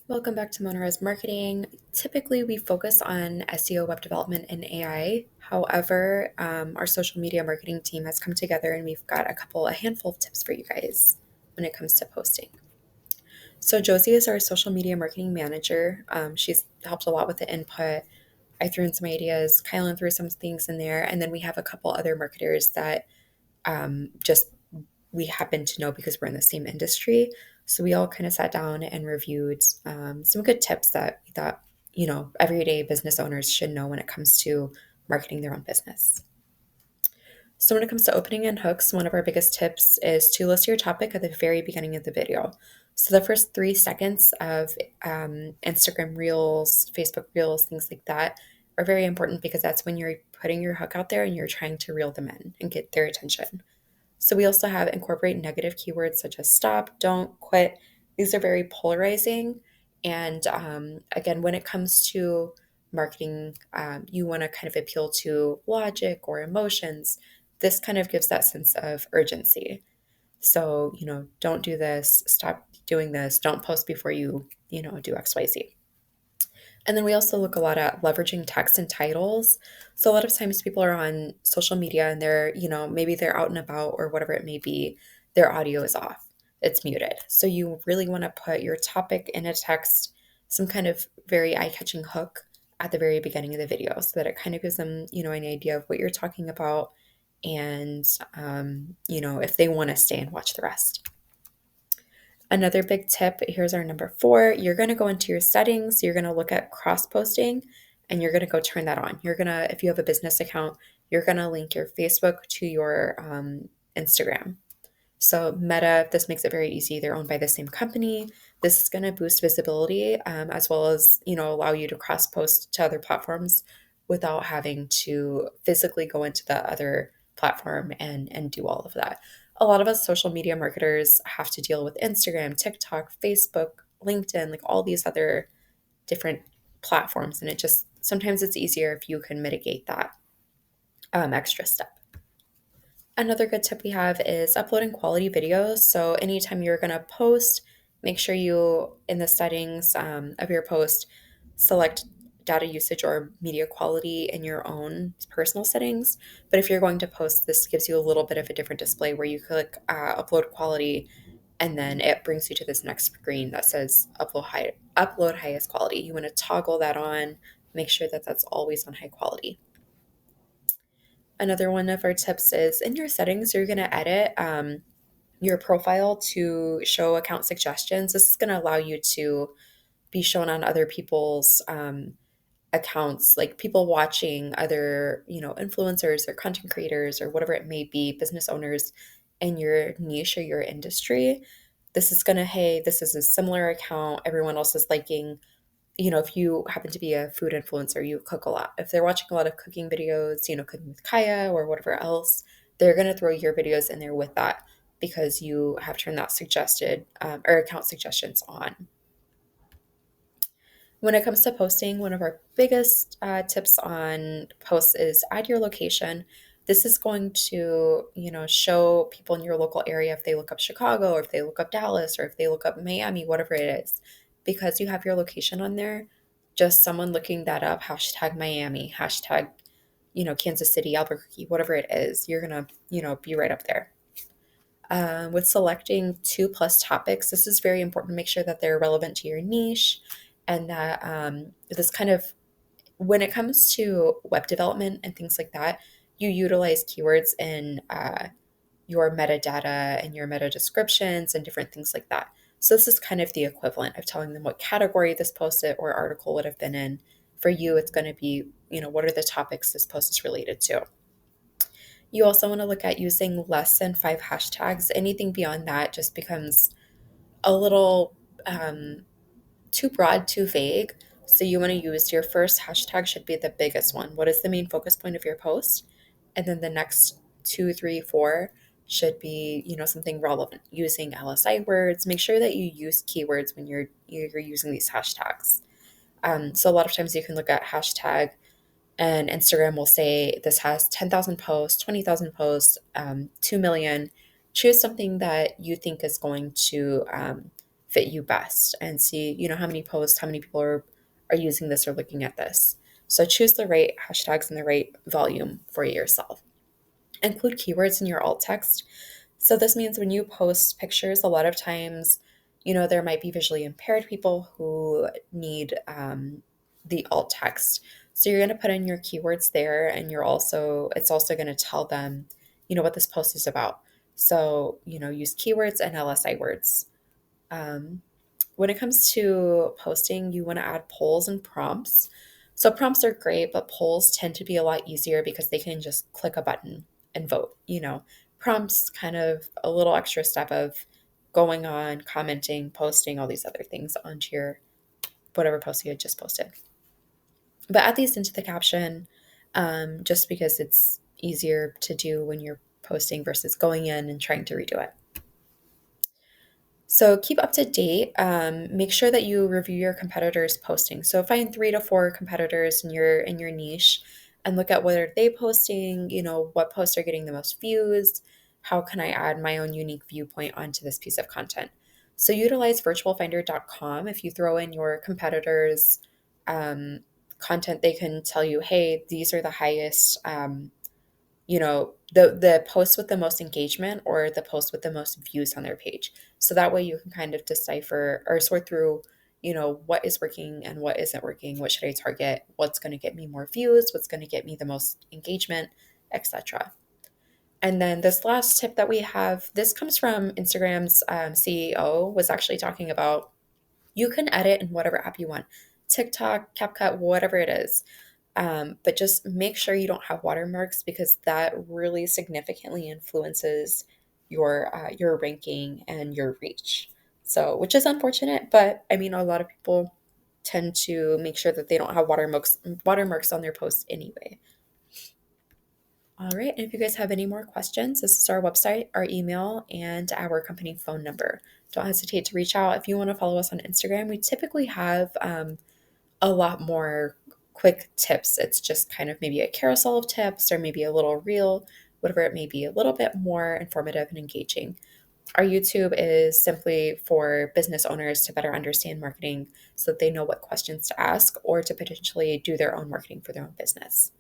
Welcome back to Monera's Marketing. Typically, we focus on SEO, web development, and AI. However, our social media marketing team has come together and we've got a handful of tips for you guys when it comes to posting. So, Josie is our social media marketing manager. She's helped a lot with the input. I threw in some ideas, Kylan threw some things in there, and then we have a couple other marketers that just we happen to know because we're in the same industry. So we all kind of sat down and reviewed some good tips that we thought, everyday business owners should know when it comes to marketing their own business. So when it comes to opening and hooks, one of our biggest tips is to list your topic at the very beginning of the video. So the first 3 seconds of Instagram Reels, Facebook Reels, things like that are very important because that's when you're putting your hook out there and you're trying to reel them in and get their attention. So we also have incorporate negative keywords such as stop, don't, quit. These are very polarizing. And again, when it comes to marketing, you want to kind of appeal to logic or emotions. This kind of gives that sense of urgency. So, don't do this, stop doing this, don't post before you do XYZ. And then we also look a lot at leveraging text and titles. So a lot of times people are on social media and maybe they're out and about or whatever it may be, their audio is off. It's muted. So you really want to put your topic in a text, some kind of very eye-catching hook at the very beginning of the video so that it kind of gives them, an idea of what you're talking about and, if they want to stay and watch the rest. Another big tip, here's our number 4. You're going to go into your settings, you're going to look at cross posting, and you're going to go turn that on. If you have a business account, you're going to link your Facebook to your Instagram. So Meta, this makes it very easy. They're owned by the same company. This is going to boost visibility as well as, allow you to cross post to other platforms without having to physically go into the other platform and do all of that. A lot of us social media marketers have to deal with Instagram, TikTok, Facebook, LinkedIn, like all these other different platforms. And sometimes it's easier if you can mitigate that extra step. Another good tip we have is uploading quality videos. So anytime you're going to post, make sure you, in the settings of your post, select data usage or media quality in your own personal settings. But if you're going to post, this gives you a little bit of a different display where you click upload quality, and then it brings you to this next screen that says upload highest quality. You want to toggle that on, make sure that that's always on high quality. Another one of our tips is in your settings, you're going to edit your profile to show account suggestions. This is going to allow you to be shown on other people's accounts, like people watching other, influencers or content creators or whatever it may be, business owners in your niche or your industry. This is going to, hey, this is a similar account. Everyone else is liking, if you happen to be a food influencer, you cook a lot. If they're watching a lot of cooking videos, cooking with Kaya or whatever else, they're going to throw your videos in there with that because you have turned that suggested or account suggestions on. When it comes to posting, one of our biggest tips on posts is add your location. This is going to, show people in your local area if they look up Chicago or if they look up Dallas or if they look up Miami, whatever it is, because you have your location on there. Just someone looking that up, hashtag Miami, hashtag, Kansas City, Albuquerque, whatever it is, you're gonna, be right up there. With selecting 2+ topics, this is very important to make sure that they're relevant to your niche and that this kind of, when it comes to web development and things like that, you utilize keywords in your metadata and your meta descriptions and different things like that. So this is kind of the equivalent of telling them what category this post or article would have been in. For you, it's going to be, what are the topics this post is related to. You also want to look at using less than 5 hashtags. Anything beyond that just becomes a little too broad, too vague. So you want to use your first hashtag should be the biggest one. What is the main focus point of your post? And then the next 2, 3, 4 should be, something relevant using LSI words. Make sure that you use keywords when you're using these hashtags. So a lot of times you can look at hashtag and Instagram will say this has 10,000 posts, 20,000 posts, 2 million. Choose something that you think is going to fit you best and see, how many posts, how many people are using this or looking at this. So choose the right hashtags and the right volume for yourself. Include keywords in your alt text. So this means when you post pictures, a lot of times, there might be visually impaired people who need the alt text. So you're going to put in your keywords there, and it's also going to tell them, what this post is about. So, use keywords and LSI words. Um, when it comes to posting, you want to add polls and prompts. So prompts are great, but polls tend to be a lot easier because they can just click a button and vote. Prompts kind of a little extra step of going on, commenting, posting, all these other things onto your whatever post you had just posted. But add these into the caption, just because it's easier to do when you're posting versus going in and trying to redo it. So keep up to date. Make sure that you review your competitors' posting. So find 3 to 4 competitors in your niche, and look at what are they posting. What posts are getting the most views. How can I add my own unique viewpoint onto this piece of content? So utilize virtualfinder.com. If you throw in your competitors' um, content, they can tell you, hey, these are the highest. The posts with the most engagement or the posts with the most views on their page. So that way you can kind of decipher or sort through, what is working and what isn't working. What should I target? What's going to get me more views? What's going to get me the most engagement, etc. And then this last tip that we have, this comes from Instagram's CEO, was actually talking about you can edit in whatever app you want, TikTok, CapCut, whatever it is. But just make sure you don't have watermarks, because that really significantly influences your ranking and your reach. So, which is unfortunate, but I mean, a lot of people tend to make sure that they don't have watermarks on their posts anyway. All right, and if you guys have any more questions, this is our website, our email, and our company phone number. Don't hesitate to reach out. If you want to follow us on Instagram, we typically have a lot more quick tips. It's just kind of maybe a carousel of tips or maybe a little reel, whatever it may be, a little bit more informative and engaging. Our YouTube is simply for business owners to better understand marketing so that they know what questions to ask or to potentially do their own marketing for their own business.